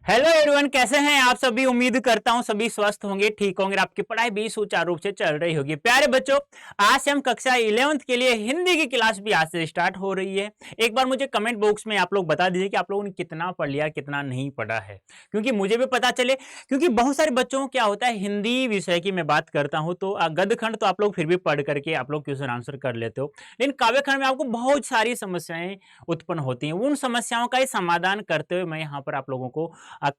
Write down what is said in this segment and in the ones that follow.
Hello everyone, कैसे हैं आप सभी। उम्मीद करता हूं सभी स्वस्थ होंगे, ठीक होंगे, आपकी पढ़ाई भी सुचारू रूप से चल रही होगी। प्यारे बच्चों, आज से हम कक्षा 11th के लिए हिंदी की क्लास भी आज से स्टार्ट हो रही है। एक बार मुझे कमेंट बॉक्स में आप लोग बता दीजिए कि आप लोगों ने कितना पढ़ लिया, कितना नहीं पढ़ा है, क्योंकि मुझे भी पता चले। क्योंकि बहुत सारे बच्चों को क्या होता है, हिंदी विषय की मैं बात करता हूँ तो गद्य खंड तो आप लोग फिर भी पढ़ करके आप लोग क्वेश्चन आंसर कर लेते हो, लेकिन काव्य खंड में आपको बहुत सारी समस्याएं उत्पन्न होती हैं। उन समस्याओं का ही समाधान करते हुए मैं यहाँ पर आप लोगों को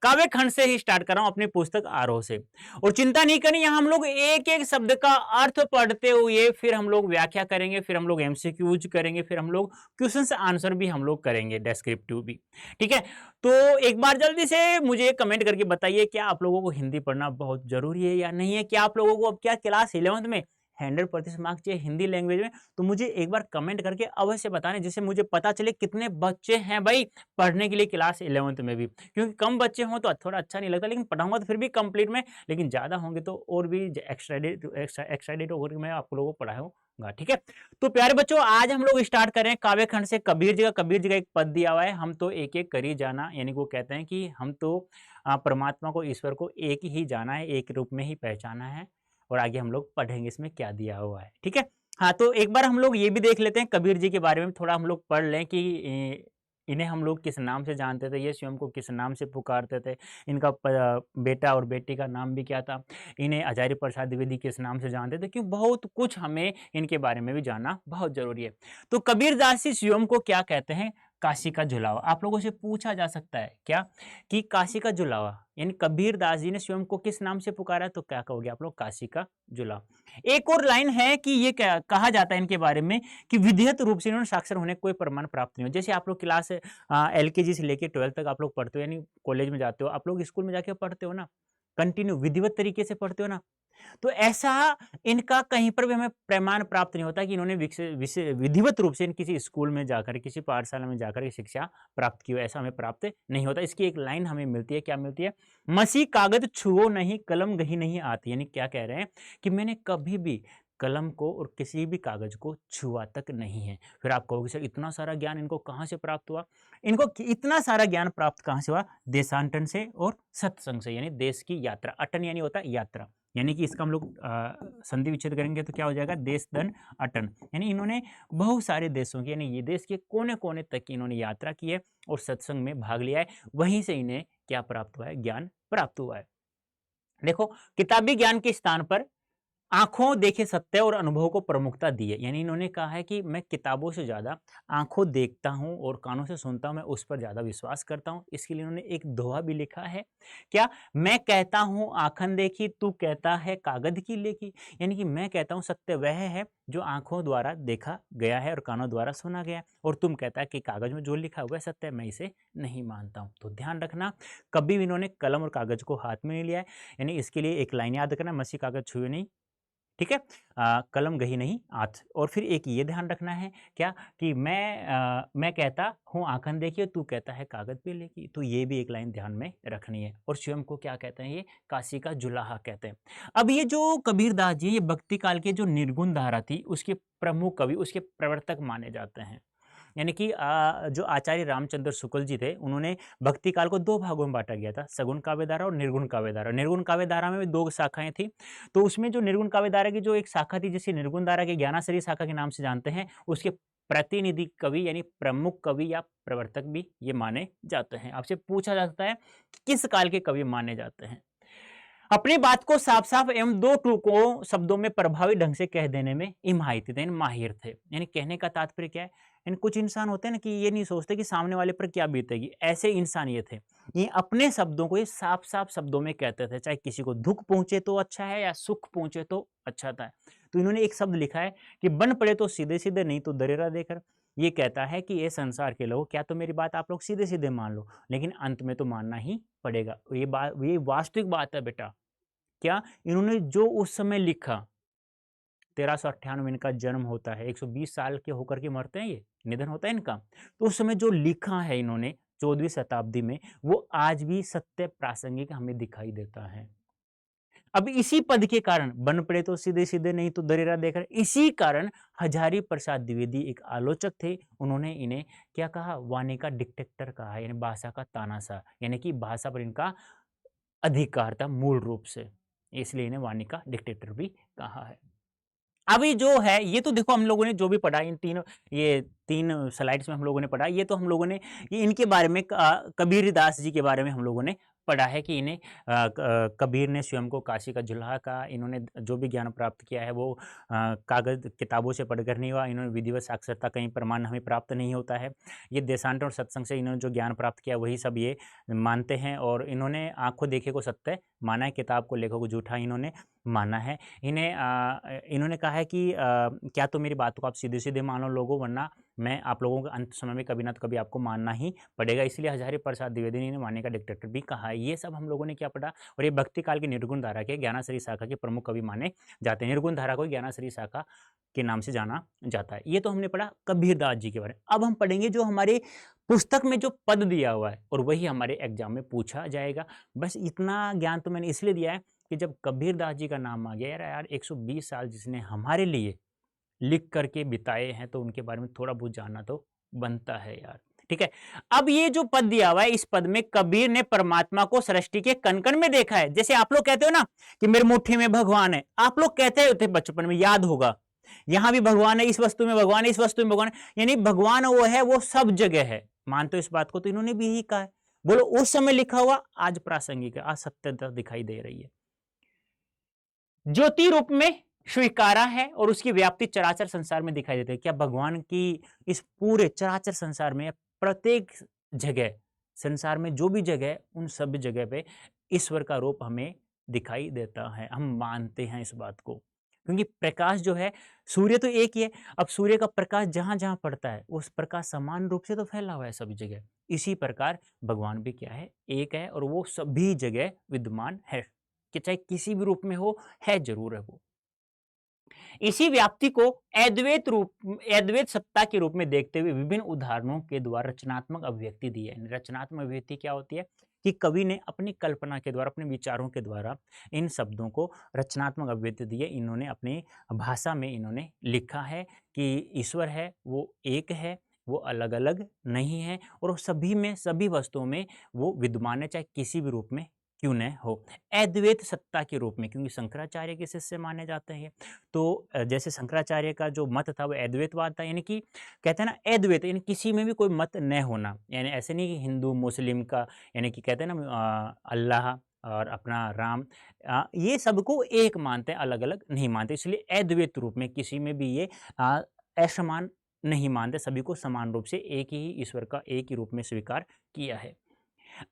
काव्य खंड से ही स्टार्ट कर रहा हूं, अपनी पुस्तक आरोह से। और चिंता नहीं करनी, यहां हम लोग एक एक शब्द का अर्थ पढ़ते हुए फिर हम लोग व्याख्या करेंगे, फिर हम लोग एमसीक्यूज करेंगे, फिर हम लोग क्वेश्चन आंसर भी हम लोग करेंगे, डेस्क्रिप्टिव भी। ठीक है, तो एक बार जल्दी से मुझे कमेंट करके बताइए, क्या आप लोगों को हिंदी पढ़ना बहुत जरूरी है या नहीं है। क्या आप लोगों को अब क्या क्लास 11th में 100% मार्क्स चाहिए हिंदी लैंग्वेज में, तो मुझे एक बार कमेंट करके अवश्य बताने, जिससे मुझे पता चले कितने बच्चे हैं भाई पढ़ने के लिए क्लास 11th में भी। क्योंकि कम बच्चे हों तो थोड़ा अच्छा नहीं लगता, लेकिन पढ़ाऊंगा तो फिर भी कंप्लीट में, लेकिन ज़्यादा होंगे तो और भी एक्साइटेड होकर मैं आप लोगों को पढ़ाऊंगा। ठीक है, तो प्यारे बच्चों, आज हम लोग स्टार्ट करें काव्य खंड से। कबीर जी का एक पद दिया हुआ है, हम तो एक एक करी जाना, यानी वो कहते हैं कि हम तो परमात्मा को, ईश्वर को एक ही जाना है, एक रूप में ही पहचाना है। और आगे हम लोग पढ़ेंगे इसमें क्या दिया हुआ है। ठीक है, हाँ, तो एक बार हम लोग ये भी देख लेते हैं कबीर जी के बारे में, थोड़ा हम लोग पढ़ लें कि इन्हें हम लोग किस नाम से जानते थे, ये स्वयं को किस नाम से पुकारते थे, इनका बेटा और बेटी का नाम भी क्या था, इन्हें आचार्य प्रसाद द्विवेदी किस नाम से जानते थे। क्यों, बहुत कुछ हमें इनके बारे में भी जानना बहुत जरूरी है। तो कबीरदास जी स्वयं को क्या कहते हैं, काशी का जुलावा। आप लोगों से पूछा जा सकता है क्या कि काशी का जुलावा, यानी कबीरदास जी ने स्वयं को किस नाम से पुकारा, तो क्या कहोगे आप लोग, काशी का जुलावा। एक और लाइन है कि ये क्या कहा जाता है इनके बारे में कि विधिवत रूप से इन्होंने साक्षर होने का कोई प्रमाण प्राप्त नहीं हो। जैसे आप लोग क्लास एलकेजी से लेकर 12th तक आप लोग पढ़ते हो, यानी कॉलेज में जाते हो, आप लोग स्कूल में जाके पढ़ते हो ना, कंटिन्यू विधिवत तरीके से पढ़ते हो ना, तो ऐसा इनका कहीं पर भी हमें प्रमाण प्राप्त नहीं होता कि इन्होंने विधिवत रूप से इन किसी स्कूल में जाकर, किसी पाठशाला में जाकर शिक्षा प्राप्त की हो, ऐसा हमें प्राप्त नहीं होता। इसकी एक लाइन हमें मिलती है, क्या मिलती है, मसी कागज छुओ नहीं, कलम गही नहीं आती। यानी क्या कह रहे हैं कि मैंने कभी भी कलम को और किसी भी कागज को छुआ तक नहीं है। फिर आप कहोगे सर इतना सारा ज्ञान इनको कहाँ से प्राप्त हुआ। इनको इतना सारा ज्ञान प्राप्त कहाँ से हुआ, देशांटन से और सत्संग से, यानी देश की यात्रा। अटन यानी होता है यात्रा, यानी कि इसका हम लोग संधि विच्छेद करेंगे तो क्या हो जाएगा, देश दन अटन। यानी इन्होंने बहुत सारे देशों की, यानी ये देश के कोने कोने तक की इन्होंने यात्रा की है और सत्संग में भाग लिया है। वहीं से इन्हें क्या प्राप्त हुआ है, ज्ञान प्राप्त हुआ है। देखो, किताबी ज्ञान के स्थान पर आंखों देखे सत्य और अनुभव को प्रमुखता दी है। यानी इन्होंने कहा है कि मैं किताबों से ज्यादा आंखों देखता हूं और कानों से सुनता हूं, मैं उस पर ज्यादा विश्वास करता हूं। इसके लिए इन्होंने एक दोहा भी लिखा है, क्या, मैं कहता हूं आंखन देखी, तू कहता है कागज की लेखी। यानी कि मैं कहता हूं सत्य वह है जो आंखों द्वारा देखा गया है और कानों द्वारा सुना गया है, और तुम कहता है कि कागज में जो लिखा हुआ है सत्य है, मैं इसे नहीं मानता हूं। तो ध्यान रखना, कभी भी इन्होंने कलम और कागज को हाथ में नहीं लिया है। यानी इसके लिए एक लाइन याद रखना, मसी कागज छुए नहीं, ठीक है, कलम गही नहीं आथ। और फिर एक ये ध्यान रखना है, क्या, कि मैं कहता हूँ आंखन देखिए, तू कहता है कागज पे लेकी। तो ये भी एक लाइन ध्यान में रखनी है। और स्वयं को क्या कहते हैं, ये काशी का जुलाहा कहते हैं। अब ये जो कबीरदास जी, ये भक्ति काल के जो निर्गुण धारा थी उसके प्रमुख कवि, उसके प्रवर्तक माने जाते हैं। यानी कि जो आचार्य रामचंद्र शुक्ल जी थे, उन्होंने भक्ति काल को दो भागों में बांटा गया था, सगुण काव्य धारा और निर्गुण काव्य धारा। निर्गुण काव्य धारा में भी दो शाखाएं थी। तो उसमें जो निर्गुण काव्य धारा की जो एक शाखा थी, जिसे निर्गुण धारा के ज्ञानाश्रयी शाखा के नाम से जानते हैं, उसके प्रतिनिधि कवि यानी प्रमुख कवि या प्रवर्तक भी ये माने जाते हैं। आपसे पूछा जाता है कि किस काल के कवि माने जाते हैं। अपनी बात को साफ साफ एवं दो टूकों शब्दों में प्रभावी ढंग से कह देने में इमाहिती थे, माहिर थे। यानी कहने का तात्पर्य क्या है, इन कुछ इंसान होते हैं ना कि ये नहीं सोचते कि सामने वाले पर क्या बीतेगी, ऐसे इंसान ये थे। ये अपने शब्दों को ये साफ साफ शब्दों में कहते थे, चाहे किसी को दुख पहुंचे तो अच्छा है या सुख पहुंचे तो अच्छा था। तो इन्होंने एक शब्द लिखा है कि बन पड़े तो सीधे सीधे, नहीं तो दरेरा देकर। ये कहता है कि ये संसार के लोग, क्या तो मेरी बात आप लोग सीधे सीधे मान लो, लेकिन अंत में तो मानना ही पड़ेगा। ये बात, ये वास्तविक बात है बेटा। क्या, इन्होंने जो उस समय लिखा, 1398 में इनका जन्म होता है, 120 साल के होकर के मरते हैं, ये निधन होता है इनका। तो उस समय जो लिखा है इन्होंने 14वीं शताब्दी में, वो आज भी सत्य प्रासंगिक हमें दिखाई देता है। अब इसी पद के कारण बन पड़े तो सीधे सीधे, नहीं तो दरिरा देकर। इसी कारण हजारी प्रसाद द्विवेदी एक आलोचक थे, उन्होंने इन्हें क्या कहा, वाणी का डिक्टेटर कहा, यानी भाषा का तानाशाह, यानी कि भाषा पर इनका अधिकार था मूल रूप से, इसलिए इन्हें वाणी का डिक्टेटर भी कहा है। अभी जो है ये तो देखो हम लोगों ने जो भी पढ़ा, इन तीनों, ये 3 स्लाइड्स में हम लोगों ने पढ़ा, ये तो हम लोगों ने ये इनके बारे में कबीर दास जी के बारे में हम लोगों ने पढ़ा है कि इन्हें कबीर ने स्वयं को काशी का जुल्हा कहा। इन्होंने जो भी ज्ञान प्राप्त किया है वो कागज किताबों से पढ़कर नहीं हुआ, इन्होंने विधिवत साक्षरता कहीं प्रमाण हमें प्राप्त नहीं होता है। ये देशांतर और सत्संग से इन्होंने जो ज्ञान प्राप्त किया वही सब ये मानते हैं, और इन्होंने आंखों देखे को सत्य माना है, किताब को लेखों को झूठा इन्होंने माना है। इन्होंने कहा है कि क्या तो मेरी बात को आप सीधे सीधे मान लो लोगों, वरना मैं आप लोगों को अंत समय में कभी ना तो कभी आपको मानना ही पड़ेगा। इसलिए हजारी प्रसाद द्विवेदी ने वाणी का डिक्टेटर भी कहा है। ये सब हम लोगों ने क्या पढ़ा, और ये भक्ति काल की निर्गुण धारा के ज्ञानाश्री शाखा के प्रमुख कवि माने जाते हैं। निर्गुण धारा को ज्ञानाश्री शाखा के नाम से जाना जाता है। ये तो हमने पढ़ा कबीरदास जी के बारे में। अब हम पढ़ेंगे जो हमारे पुस्तक में जो पद दिया हुआ है, और वही हमारे एग्जाम में पूछा जाएगा। बस इतना ज्ञान तो मैंने इसलिए दिया है कि जब कबीरदास जी का नाम आ गया, यार 120 साल जिसने हमारे लिए लिख करके बिताए हैं, तो उनके बारे में थोड़ा बहुत जानना तो बनता है यार। ठीक है, अब ये जो पद दिया हुआ है, इस पद में कबीर ने परमात्मा को सृष्टि के कण-कण में देखा है। जैसे आप लोग कहते हो ना कि मेरे मुट्ठी में भगवान है, आप लोग कहते थे बचपन में, याद होगा, यहां भी भगवान है, इस वस्तु में भगवान है, इस वस्तु में भगवान है, यानी भगवान वो है, वो सब जगह है। मानते हो इस बात को? तो इन्होंने भी यही कहा है। बोलो, उस समय लिखा हुआ आज प्रासंगिक है, आज सत्यता दिखाई दे रही है। ज्योति रूप में स्वीकारा है, और उसकी व्याप्ति चराचर संसार में दिखाई देती है। क्या भगवान की इस पूरे चराचर संसार में, प्रत्येक जगह संसार में जो भी जगह है, उन सभी जगह पे ईश्वर का रूप हमें दिखाई देता है। हम मानते हैं इस बात को, क्योंकि प्रकाश जो है, सूर्य तो एक ही है, अब सूर्य का प्रकाश जहां जहां पड़ता है, उस प्रकाश समान रूप से तो फैला हुआ है सभी जगह। इसी प्रकार भगवान भी क्या है, एक है, और वो सभी जगह विद्यमान है, कि चाहे किसी भी रूप में हो, है जरूर है वो। इसी व्याप्ति को अद्वैत सत्ता के रूप में देखते हुए विभिन्न उदाहरणों के द्वारा रचनात्मक अभिव्यक्ति दी है। रचनात्मक अभिव्यक्ति क्या होती है कि कवि ने अपनी कल्पना के द्वारा, अपने विचारों के द्वारा इन शब्दों को रचनात्मक अभिव्यक्ति दी है। इन्होंने अपनी भाषा में इन्होंने लिखा है कि ईश्वर है वो एक है, वो अलग अलग नहीं है, और सभी में, सभी वस्तुओं में वो विद्यमान है, चाहे किसी भी रूप में क्यों न हो। अद्वैत सत्ता के रूप में, क्योंकि शंकराचार्य के शिष्य माने जाते हैं, तो जैसे शंकराचार्य का जो मत था वो अद्वैतवाद था, यानी कि कहते हैं ना अद्वैत, यानी किसी में भी कोई मत न होना, यानी ऐसे नहीं कि हिंदू मुस्लिम का, यानी कि कहते हैं ना अल्लाह और अपना राम, ये सबको एक मानते हैं, अलग अलग नहीं मानते। इसलिए अद्वैत रूप में किसी में भी ये असमान नहीं मानते, सभी को समान रूप से एक ही ईश्वर का एक ही रूप में स्वीकार किया है।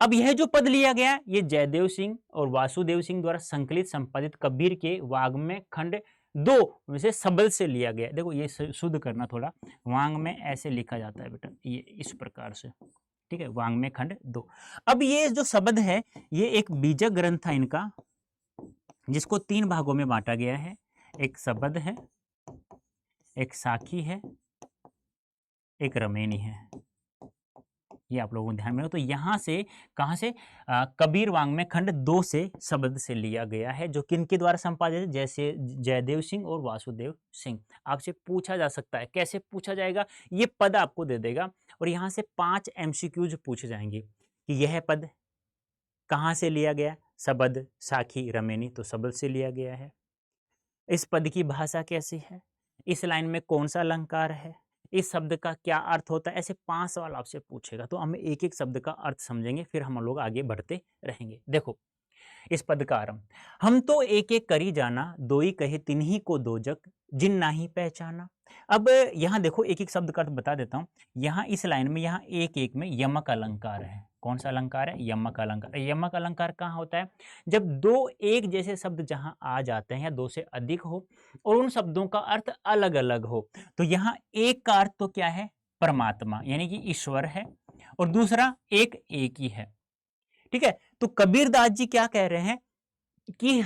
अब यह जो पद लिया गया, ये जयदेव सिंह और वासुदेव सिंह द्वारा संकलित संपादित कबीर के वाग्मय खंड 2 में से सबल से लिया गया। देखो ये शुद्ध करना थोड़ा, वाग्मय ऐसे लिखा जाता है बेटा, ये इस प्रकार से, ठीक है, वाग्मय खंड 2। अब ये जो शब्द है, ये एक बीजक ग्रंथ था इनका, जिसको 3 भागों में बांटा गया है। एक शब्द है, एक साखी है, एक रमेनी है। ये आप लोगों को ध्यान में हो। तो यहाँ से कहाँ से, कबीर वाग्मय खंड 2 से शब्द से लिया गया है, जो किनके द्वारा संपादित है, जैसे जयदेव सिंह और वासुदेव सिंह। आपसे पूछा जा सकता है, कैसे पूछा जाएगा, ये पद आपको दे देगा, और यहाँ से 5 MCQs पूछे जाएंगे कि यह पद कहाँ से लिया गया, शब्द, साखी, रमेनी, तो शब्द से लिया गया है। इस पद की भाषा कैसी है, इस लाइन में कौन सा अलंकार है, इस शब्द का क्या अर्थ होता है, ऐसे 5 सवाल आपसे पूछेगा। तो हम एक एक शब्द का अर्थ समझेंगे, फिर हम लोग आगे बढ़ते रहेंगे। देखो इस पद का आरंभ, हम तो एक एक करी जाना, दोई कहे तिन्ही को दोजक, जिन नाही पहचाना। अब यहाँ देखो एक एक शब्द का अर्थ बता देता हूँ। यहाँ इस लाइन में, यहाँ एक एक में यमक अलंकार है। कौन सा अलंकार है, यमक अलंकार। यमक अलंकार कहाँ होता है, जब 2 एक जैसे शब्द जहाँ आ जाते हैं, या 2 से अधिक हो, और उन शब्दों का अर्थ अलग अलग हो। तो यहाँ एक का अर्थ तो क्या है, परमात्मा, यानी कि ईश्वर है, और दूसरा एक ही है। ठीक है, तो कबीरदास जी क्या कह रहे हैं कि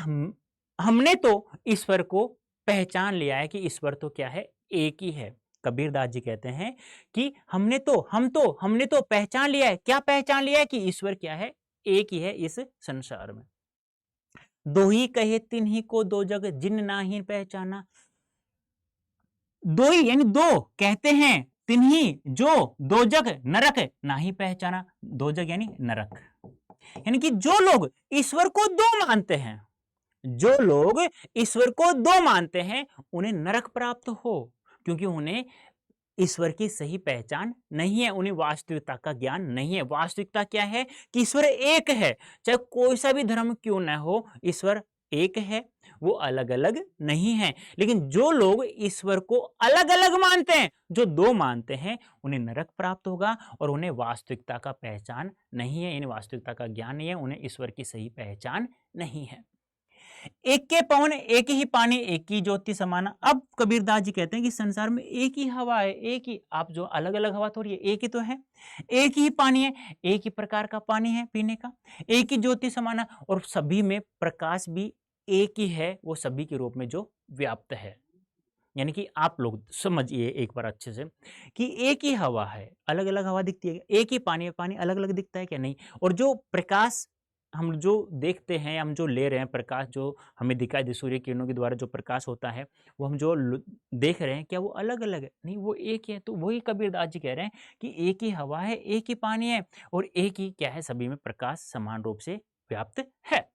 हमने तो ईश्वर को पहचान लिया है कि ईश्वर तो क्या है, एक ही है। कबीरदास जी कहते हैं कि हमने तो पहचान लिया है। क्या पहचान लिया है, कि ईश्वर क्या है, एक ही है इस संसार में। दो ही कहे तिन्ही को दो जग जिन नाही पहचाना। दो ही यानी दो कहते हैं, तिन्ही जो दो जग नरक नाही पहचाना। दो जग यानी नरक, यानी कि जो लोग ईश्वर को दो मानते हैं, जो लोग ईश्वर को दो मानते हैं उन्हें नरक प्राप्त हो, क्योंकि उन्हें ईश्वर की सही पहचान नहीं है, उन्हें वास्तविकता का ज्ञान नहीं है। वास्तविकता क्या है कि ईश्वर एक है, चाहे कोई सा भी धर्म क्यों न हो, ईश्वर एक है, वो अलग अलग नहीं है। लेकिन जो लोग ईश्वर को अलग अलग मानते हैं, जो दो मानते हैं, उन्हें नरक प्राप्त होगा और उन्हें वास्तविकता का पहचान नहीं है, यानी वास्तविकता का ज्ञान नहीं है, उन्हें ईश्वर की सही पहचान नहीं है। एक के पवन एक ही पानी एक ही ज्योति समाना। अब कबीरदास जी कहते हैं कि संसार में एक ही हवा है, एक ही, आप जो अलग अलग हवा थोड़ी है, एक ही तो है। एक ही पानी है, एक ही प्रकार का पानी है पीने का, एक ही ज्योति समाना, और सभी में प्रकाश भी एक ही है, वो सभी के रूप में जो व्याप्त है। यानी कि आप लोग समझिए एक बार अच्छे से कि एक ही हवा है, अलग अलग हवा दिखती है, एक ही पानी है, पानी अलग अलग दिखता है क्या? नहीं। और जो प्रकाश हम जो देखते हैं, हम जो ले रहे हैं प्रकाश, जो हमें दिखाई दे सूर्य किरणों के द्वारा जो प्रकाश होता है, वो हम जो देख रहे हैं, क्या वो अलग अलग है? नहीं, वो एक ही है। तो वही कबीरदास जी कह रहे हैं कि एक ही हवा है, एक ही पानी है, और एक ही क्या है, सभी में प्रकाश समान रूप से व्याप्त है।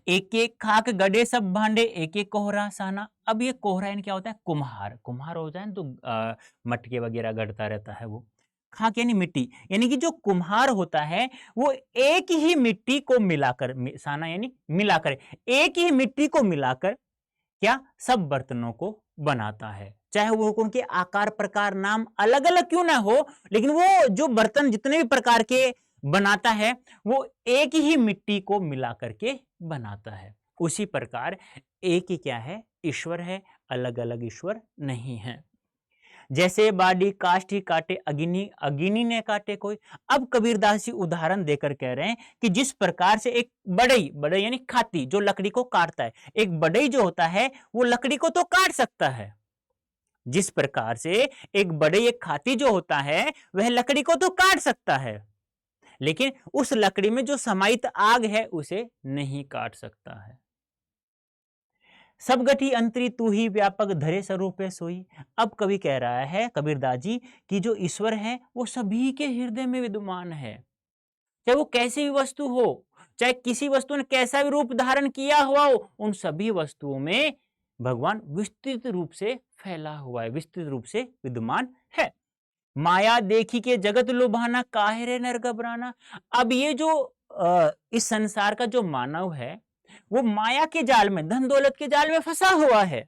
एक एक खाक गड़े सब भांडे एक एक कोहरा साना। अब ये कोहरा यानी क्या होता है? कुम्हार। कुम्हार होता है ना, तो मटके वगैरह गढ़ता रहता है वो। खाक यानी मिट्टी, यानी कि जो कुम्हार होता है वो एक ही मिट्टी को मिलाकर, साना यानी मिलाकर, एक ही मिट्टी को मिलाकर क्या सब बर्तनों को बनाता है। चाहे वो उनके आकार प्रकार नाम अलग अलग क्यों ना हो, लेकिन वो जो बर्तन जितने भी प्रकार के बनाता है वो एक ही मिट्टी को मिला करके बनाता है। उसी प्रकार एक ही क्या है? ईश्वर है, अलग अलग ईश्वर नहीं है। जैसे बाडी काष्ठी काटे अगिनी, अगिनी ने काटे कोई। अब कबीरदास जी उदाहरण देकर कह रहे हैं कि जिस प्रकार से एक बढ़ई, बढ़ई यानी खाती जो लकड़ी को काटता है, एक बढ़ई जो होता है वो लकड़ी को तो काट सकता है, जिस प्रकार से एक बढ़ई, एक खाती जो होता है वह लकड़ी को तो काट सकता है, लेकिन उस लकड़ी में जो समाहित आग है उसे नहीं काट सकता है। सब गठी अंतरी तू ही व्यापक धरे स्वरूपे सोई। अब कवि कह रहा है कबीरदास जी कि जो ईश्वर है वो सभी के हृदय में विद्यमान है, चाहे वो कैसी भी वस्तु हो, चाहे किसी वस्तु ने कैसा भी रूप धारण किया हुआ हो, उन सभी वस्तुओं में भगवान विस्तृत रूप से फैला हुआ है, विस्तृत रूप से विद्यमान है। माया देखी के जगत लुभाना काहे रे नर घबराना। अब ये जो इस संसार का जो मानव है वो माया के जाल में, धन दौलत के जाल में फंसा हुआ है,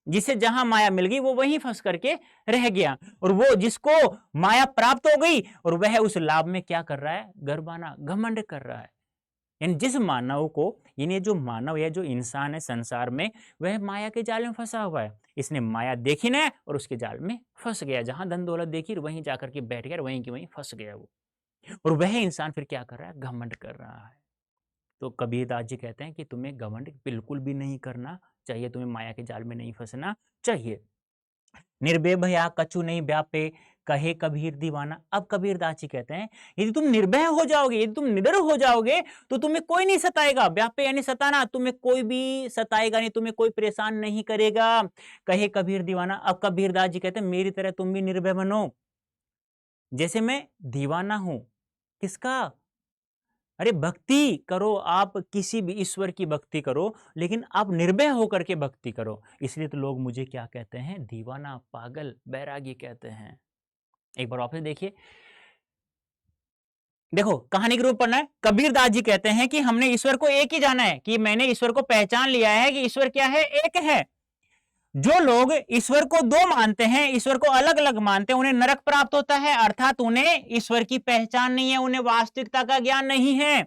जिसे जहां माया मिल गई वो वहीं फंस करके रह गया, और वो जिसको माया प्राप्त हो गई और वह उस लाभ में क्या कर रहा है? गर्वाना, घमंड कर रहा है। यानी जिस मानव को, यानी जो मानव है, जो इंसान है संसार में, वह माया के जाल में फंसा हुआ है। इसने माया देखी ना और उसके जाल में फंस गया, जहां धन दौलत देखी वहीं जाकर के बैठ गया, वहीं की वहीं फंस गया वो, और वह इंसान फिर क्या कर रहा है? घमंड कर रहा है। तो कबीरदास जी कहते हैं कि तुम्हें घमंड बिल्कुल भी नहीं करना चाहिए, तुम्हें माया के जाल में नहीं फंसना चाहिए। निर्भय भया कछु नहीं व्यापे कहे कबीर दीवाना। अब कबीरदास जी कहते हैं यदि तुम निर्भय हो जाओगे, यदि तुम निडर हो जाओगे तो तुम्हें कोई नहीं सताएगा। व्यापे यानी सताना, तुम्हें कोई भी सताएगा नहीं, तुम्हें कोई परेशान नहीं करेगा। कहे कबीर दीवाना। अब कबीरदास जी कहते हैं मेरी तरह तुम भी निर्भय बनो, जैसे मैं दीवाना हूं। किसका? अरे भक्ति करो, आप किसी भी ईश्वर की भक्ति करो, लेकिन आप निर्भय होकर के भक्ति करो। इसलिए तो लोग मुझे क्या कहते हैं? दीवाना, पागल, बैरागी कहते हैं। एक बार वापस देखिए, देखो कहानी के रूप पढ़ना है। कबीरदास जी कहते हैं कि हमने ईश्वर को एक ही जाना है, कि मैंने ईश्वर को पहचान लिया है कि ईश्वर क्या है? एक है। जो लोग ईश्वर को दो मानते हैं, ईश्वर को अलग अलग मानते हैं, उन्हें नरक प्राप्त होता है, अर्थात उन्हें ईश्वर की पहचान नहीं है, उन्हें वास्तविकता का ज्ञान नहीं है।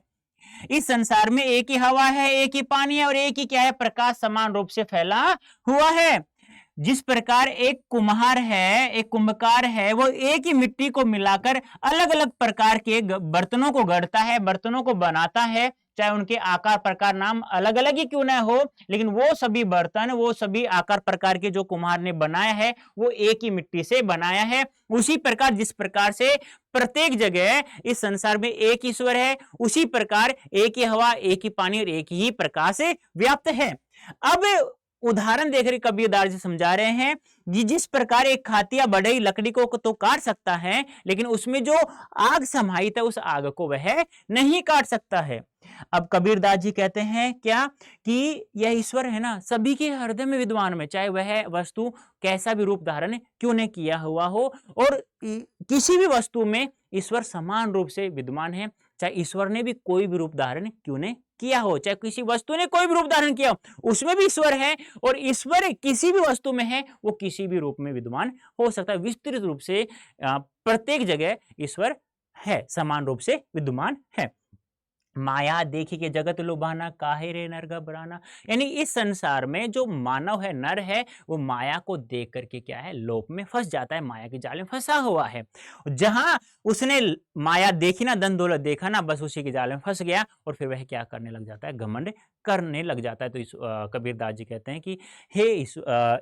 इस संसार में एक ही हवा है, एक ही पानी है, और एक ही क्या है? प्रकाश समान रूप से फैला हुआ है। जिस प्रकार एक कुम्हार है, एक कुंभकार है, वो एक ही मिट्टी को मिलाकर अलग अलग प्रकार के बर्तनों को गढ़ता है, बर्तनों को बनाता है, चाहे उनके आकार प्रकार नाम अलग अलग ही क्यों ना हो, लेकिन वो सभी बर्तन, वो सभी आकार प्रकार के जो कुम्हार ने बनाया है वो एक ही मिट्टी से बनाया है। उसी प्रकार जिस प्रकार से प्रत्येक जगह इस संसार में एक ईश्वर है, उसी प्रकार एक ही हवा, एक ही पानी और एक ही प्रकाश व्याप्त है। अब उदाहरण देख रहे कबीरदास जी समझा रहे हैं कि जिस प्रकार एक खातिया बढ़ई लकड़ी को तो काट सकता है, लेकिन उसमें जो आग समाहित है उस आग को वह नहीं काट सकता है। अब कबीरदास जी कहते हैं क्या कि यह ईश्वर है ना सभी के हृदय में विद्वान में, चाहे वह वस्तु कैसा भी रूप धारण क्यों नहीं किया हुआ हो, और किसी भी वस्तु में ईश्वर समान रूप से विद्यमान है, चाहे ईश्वर ने भी कोई भी रूप धारण क्यों नहीं किया हो, चाहे किसी वस्तु ने कोई भी रूप धारण किया हो उसमें भी ईश्वर है, और ईश्वर किसी भी वस्तु में है वो किसी भी रूप में विद्यमान हो सकता है। विस्तृत रूप से प्रत्येक जगह ईश्वर है, समान रूप से विद्यमान है। माया देखी के जगत लुभाना, काहे रे नर घबराना, यानी इस संसार में जो मानव है, नर है, वो माया को देख करके क्या है लोभ में फंस जाता है, माया के जाल में फंसा हुआ है। जहां उसने माया देखी ना, धन दौलत देखा ना, बस उसी के जाल में फंस गया और फिर वह क्या करने लग जाता है, घमंड करने लग जाता है। तो कबीरदास जी कहते हैं कि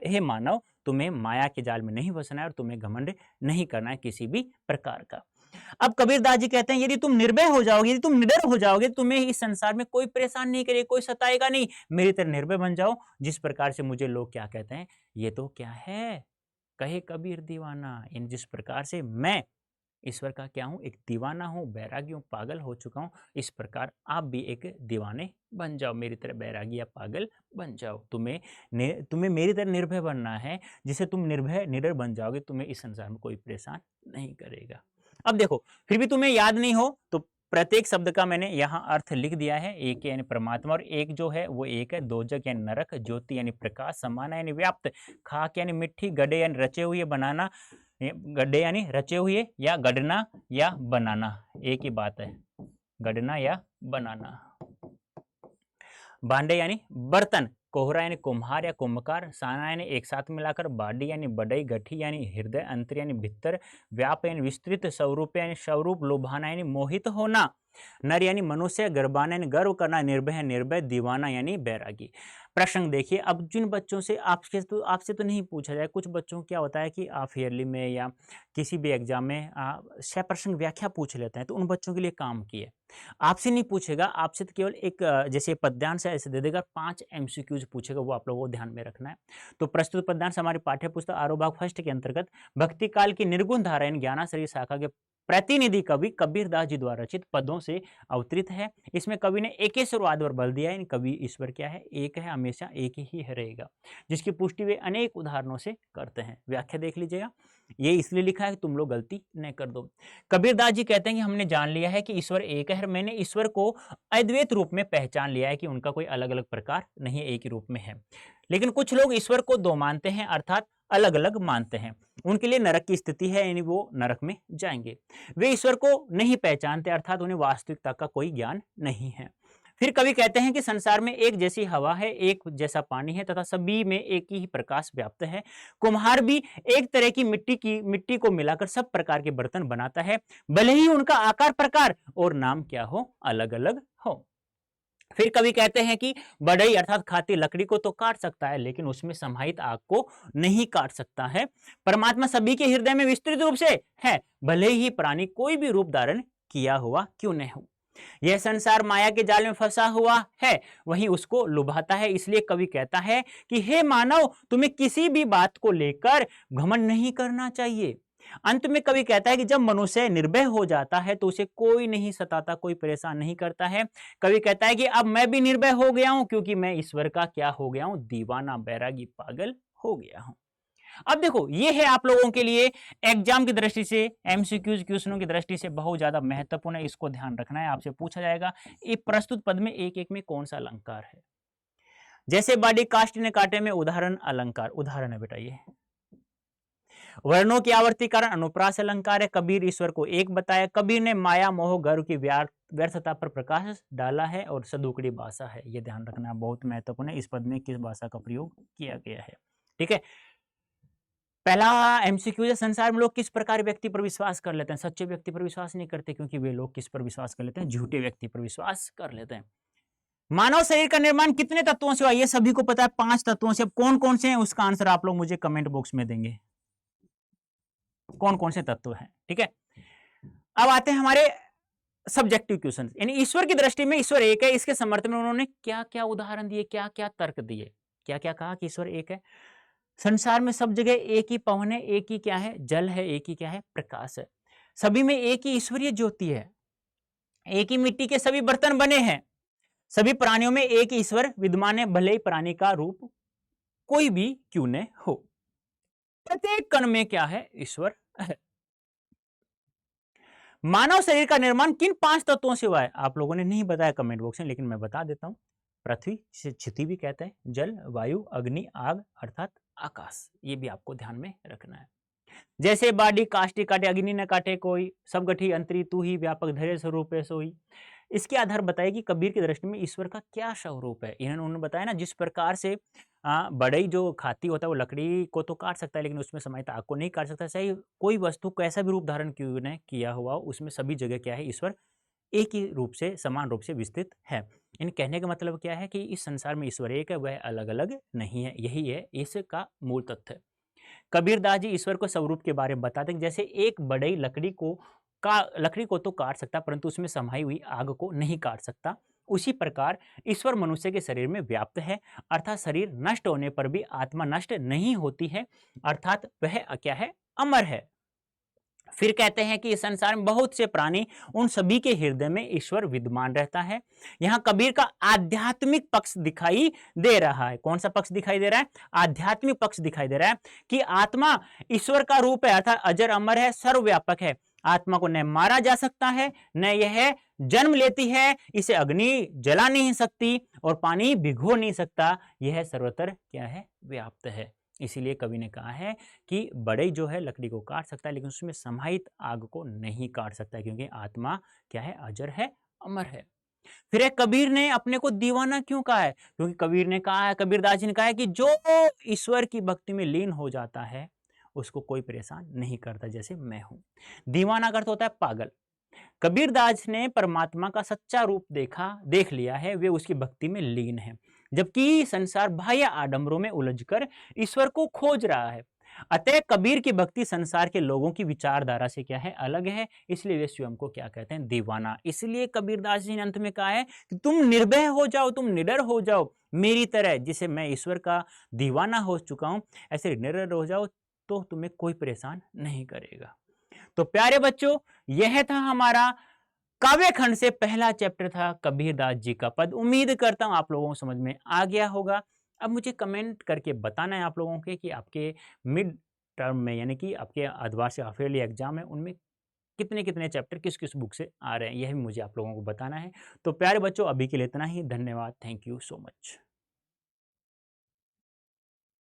हे मानव, तुम्हें माया के जाल में नहीं फंसना है और तुम्हें घमंड नहीं करना है किसी भी प्रकार का। अब कबीरदास जी कहते हैं यदि तुम निर्भय हो जाओगे, यदि तुम निडर हो जाओगे, तुम्हें इस संसार में कोई परेशान नहीं करेगा, कोई सताएगा नहीं, मेरी तरह निर्भय बन जाओ। जिस प्रकार से मुझे लोग क्या कहते हैं, ये तो क्या है, कहे कबीर दीवाना, इन जिस प्रकार से मैं ईश्वर का क्या हूं, एक दीवाना हूं, बैरागी हूं, पागल हो चुका हूं, इस प्रकार आप भी एक दीवाने बन जाओ, मेरी तरह बैरागी या पागल बन जाओ। तुम्हें मेरी तरह निर्भय बनना है, जिसे तुम निर्भय निडर बन जाओगे, तुम्हें इस संसार में कोई परेशान नहीं करेगा। अब देखो फिर भी तुम्हें याद नहीं हो तो प्रत्येक शब्द का मैंने यहाँ अर्थ लिख दिया है। एक यानी परमात्मा, और एक जो है वो एक है दोजक यानी नरक, ज्योति यानी प्रकाश, समाना यानी व्याप्त, खाक यानी मिट्टी, गड्ढे यानी रचे हुए, बनाना, गड्ढे यानी रचे हुए, या गढ़ना या बनाना, एक ही बात है, गढ़ना या बनाना। भांडे यानी बर्तन, कोहरा यानी कुम्हार या कुम्भकार, साना यानी एक साथ मिलाकर, बाडी यानी बढ़ई, गठी यानी हृदय, अंतर यानी भीतर, व्याप यानी विस्तृत, स्वरूप यानी स्वरूप, लुभाना यानी मोहित होना, नर यानी मनुष्य, गर्भाना यानी गर्व करना, निर्भय निर्भय, दीवाना यानी बैरागी। प्रश्न देखिए, अब जिन बच्चों से आपसे तो नहीं पूछा जाए, कुछ बच्चों को क्या होता है कि आप ईयरली में या किसी भी एग्जाम में 6 प्रश्न व्याख्या पूछ लेते हैं, तो उन बच्चों के लिए काम किए। आपसे नहीं पूछेगा, आपसे तो केवल एक जैसे पद्यांश ऐसे दे देगा, 5 MCQs पूछेगा, वो आप लोगों को ध्यान में रखना है। तो प्रस्तुत पद्यांश हमारी पाठ्य पुस्तक आरो भाग फर्स्ट के अंतर्गत भक्ति काल की निर्गुण धारा ज्ञानाश्रयी शाखा के प्रतिनिधि कवि कबीरदास जी द्वारा रचित पदों से अवतरित है। इसमें कवि ने एकेश्वरवाद पर बल दिया है, कवि ईश्वर क्या है, एक है, हमेशा एक ही रहेगा, जिसकी पुष्टि वे अनेक उदाहरणों से करते हैं। व्याख्या देख लीजिएगा, ये इसलिए लिखा है कि तुम लोग गलती न कर दो। कबीरदास जी कहते हैं कि हमने जान लिया है कि ईश्वर एक है, मैंने ईश्वर को अद्वैत रूप में पहचान लिया है कि उनका कोई अलग अलग प्रकार नहीं है, एक ही रूप में है। लेकिन कुछ लोग ईश्वर को दो मानते हैं, अर्थात अलग अलग मानते हैं, उनके लिए नरक की स्थिति है, यानी वो नरक में जाएंगे। वे ईश्वर को नहीं पहचानते, अर्थात उन्हें वास्तविकता का कोई ज्ञान नहीं है। फिर कवि कहते हैं कि संसार में एक जैसी हवा है, एक जैसा पानी है, तथा सभी में एक ही प्रकाश व्याप्त है। कुम्हार भी एक तरह की मिट्टी को मिलाकर सब प्रकार के बर्तन बनाता है, भले ही उनका आकार प्रकार और नाम क्या हो, अलग अलग हो। फिर कवि कहते हैं कि बढ़ई अर्थात खाती लकड़ी को तो काट सकता है, लेकिन उसमें समाहित आग को नहीं काट सकता है। परमात्मा सभी के हृदय में विस्तृत रूप से है, भले ही प्राणी कोई भी रूप धारण किया हुआ क्यों न हो। यह संसार माया के जाल में फंसा हुआ है, वही उसको लुभाता है। इसलिए कवि कहता है कि हे मानव, तुम्हें किसी भी बात को लेकर घमंड नहीं करना चाहिए। अंत में कवि कहता है कि जब मनुष्य निर्भय हो जाता है तो उसे कोई नहीं सताता, कोई परेशान नहीं करता है। कवि कहता है कि अब मैं भी निर्भय हो गया हूं, क्योंकि मैं ईश्वर का क्या हो गया हूं, दीवाना, बैरागी, पागल हो गया हूं। अब देखो, ये है आप लोगों के लिए एग्जाम की दृष्टि से, MCQs क्वेश्चनों की दृष्टि से बहुत ज्यादा महत्वपूर्ण है, इसको ध्यान रखना है। आपसे पूछा जाएगा ये प्रस्तुत पद में एक एक में कौन सा अलंकार है। जैसे बाडी कास्ट ने काटे में उदाहरण अलंकार, उदाहरण है बेटा ये। वर्णों की आवर्ती कारण अनुप्रास अलंकार है। कबीर ईश्वर को एक बताया। कबीर ने माया मोह गर्व की व्यर्थता पर प्रकाश डाला है, और सदुकड़ी भाषा है, ये ध्यान रखना बहुत महत्वपूर्ण है। इस पद में किस भाषा का प्रयोग किया गया है, ठीक है। पहला MCQ है, संसार में लोग किस प्रकार व्यक्ति पर विश्वास कर लेते हैं। सच्चे व्यक्ति पर विश्वास नहीं करते, क्योंकि वे लोग किस पर विश्वास कर लेते हैं, झूठे व्यक्ति पर विश्वास कर लेते हैं। मानव शरीर का निर्माण कितने तत्वों से हुआ, ये सभी को पता है, 5 तत्वों से। अब कौन कौन से हैं उसका आंसर आप लोग मुझे कमेंट बॉक्स में देंगे, कौन कौन से तत्व हैं, ठीक है। अब आते हैं हमारे सब्जेक्टिव क्वेश्चन, यानी ईश्वर की दृष्टि में ईश्वर एक है, इसके समर्थन में उन्होंने क्या क्या उदाहरण दिए, क्या क्या तर्क दिए, क्या क्या कहा कि ईश्वर एक है। संसार में सब जगह एक ही पवन है, एक ही क्या है, जल है, एक ही क्या है, प्रकाश है। सभी में एक ही ईश्वरीय ज्योति है, एक ही मिट्टी के सभी बर्तन बने हैं, सभी प्राणियों में एक ईश्वर विद्यमान है, भले ही प्राणी का रूप कोई भी क्यों न हो। प्रत्येक कण में क्या है, ईश्वर है। मानव शरीर का निर्माण किन 5 तत्वों से हुआ है, आप लोगों ने नहीं बताया कमेंट बॉक्स में, लेकिन मैं बता देता हूं। पृथ्वी, जिसे क्षिति भी कहते हैं, जल, वायु, अग्नि, आग अर्थात आकाश, ये भी आपको ध्यान में रखना है। जैसे बाडी काष्टी काटे, अग्नि न काटे कोई, सब गठी अंतरी तू ही, व्यापक धैर्य स्वरूप है सोई। इसके आधार बताइए कि कबीर की दृष्टि में ईश्वर का क्या स्वरूप है। इन्होंने बताया ना, जिस प्रकार से बढ़ई जो खाती होता है वो लकड़ी को तो काट सकता है, लेकिन उसमें समाहित आग को नहीं काट सकता। सही, कोई वस्तु कैसा भी रूप धारण क्यों न किया हुआ, उसमें सभी जगह क्या है, ईश्वर एक ही रूप से, समान रूप से विस्तृत है। इन कहने का मतलब क्या है कि इस संसार में ईश्वर एक है, वह अलग अलग नहीं है, यही है इसका मूल तथ्य। कबीरदास जी ईश्वर को स्वरूप के बारे में बताते हैं, जैसे एक बढ़ई लकड़ी को तो काट सकता, परंतु उसमें समाई हुई आग को नहीं काट सकता। उसी प्रकार ईश्वर मनुष्य के शरीर में व्याप्त है, अर्थात शरीर नष्ट होने पर भी आत्मा नष्ट नहीं होती है, अर्थात वह क्या है, अमर है। फिर कहते हैं कि इस संसार में बहुत से प्राणी, उन सभी के हृदय में ईश्वर विद्यमान रहता है। यहां कबीर का आध्यात्मिक पक्ष दिखाई दे रहा है। कौन सा पक्ष दिखाई दे रहा है, आध्यात्मिक पक्ष दिखाई दे रहा है कि आत्मा ईश्वर का रूप है, अर्थात अजर अमर है, सर्वव्यापक है। आत्मा को न मारा जा सकता है, न यह जन्म लेती है, इसे अग्नि जला नहीं सकती और पानी भिगो नहीं सकता, यह सर्वत्र क्या है, व्याप्त है। इसीलिए कवि ने कहा है कि बढ़ई जो है लकड़ी को काट सकता है, लेकिन उसमें समाहित आग को नहीं काट सकता, क्योंकि आत्मा क्या है, अजर है, अमर है। फिर एक कबीर ने अपने को दीवाना क्यों कहा है, क्योंकि कबीर ने कहा है, कबीरदास जी ने कहा है कि जो ईश्वर की भक्ति में लीन हो जाता है उसको कोई परेशान नहीं करता, जैसे मैं हूं। दीवाना का अर्थ होता है पागल। कबीरदास ने परमात्मा का सच्चा रूप देख लिया है, वे उसकी भक्ति में लीन है, जबकि संसार बाह्य आडंबरों में उलझकर ईश्वर को खोज रहा है। अतः कबीर की भक्ति संसार के लोगों की विचारधारा से क्या है, अलग है, इसलिए वे स्वयं को क्या कहते हैं, दीवाना। इसलिए कबीरदास जी ने अंत में कहा है कि तुम निर्भय हो जाओ, तुम निडर हो जाओ मेरी तरह, जिसे मैं ईश्वर का दीवाना हो चुका हूं, ऐसे निडर हो जाओ तो तुम्हें कोई परेशान नहीं करेगा। तो प्यारे बच्चों, यह था हमारा काव्य खंड से पहला चैप्टर था कबीरदास जी का पद। उम्मीद करता हूं आप लोगों को समझ में आ गया होगा। अब मुझे कमेंट करके बताना है आप लोगों के कि आपके मिड टर्म में, यानी कि आपके अर्धवार्षिक हाफ ईयरली एग्जाम है, उनमें कितने कितने चैप्टर किस किस बुक से आ रहे हैं, यह भी मुझे आप लोगों को बताना है। तो प्यारे बच्चों, अभी के लिए इतना ही। धन्यवाद, थैंक यू सो मच।